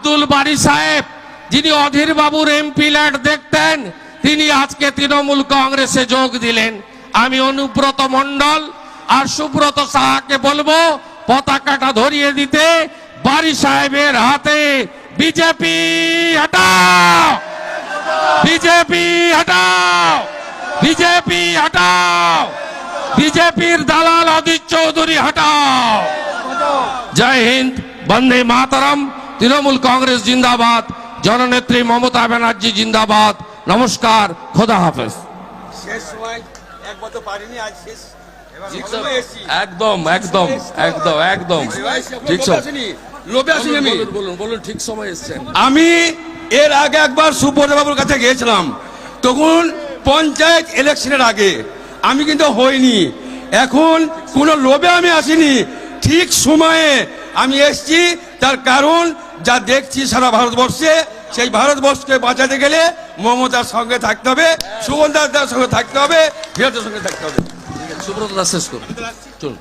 আব্দুল বারী সাহেব, যিনি অধীর বাবুর এমপি ল্যান্ড দেখতেন, তিনি আজকে তৃণমূল কংগ্রেসে যোগ দিলেন। আমি অনুব্রত মণ্ডল আর সুব্রত সাহাকে বলবো পতাকাটা ধরিয়ে দিতে। বারী সাহেবের হাতে বিজেপি হটাও, বিজেপি হটাও, বিজেপি হটাও, বিজেপির দালাল অধীর চৌধুরী হটাও। জয় হিন্দ, বন্দে মাতরম, তৃণমূল কংগ্রেস জিন্দাবাদ, জননেত্রী মমতা ব্যানার্জি জিন্দাবাদ। নমস্কার, খোদা হাফেজ। শেষ সময় একবার তো পারিনি, আজ শেষ একদম একদম একদম একদম ঠিক লোভে আসিনি আমি। বলুন বলুন, ঠিক সময় এসছেন। আমি এর আগে একবার সুব্রত বাবুর কাছে গিয়েছিলাম, তখন পঞ্চায়েত ইলেকশনের আগে। আমি কিন্তু হইনি। এখন কোনো লোভে আমি আসিনি, ঠিক সময়ে আমি এসছি। তার কারণ যা দেখছি সারা ভারতবর্ষে, সেই ভারতবর্ষকে বাঁচাতে গেলে মমতার সঙ্গে থাকতে হবে, সুগন্ধার সঙ্গে থাকতে হবে, ফিরাতের সঙ্গে থাকতে হবে। সুব্রত দাস শেষ করুন, চলুন।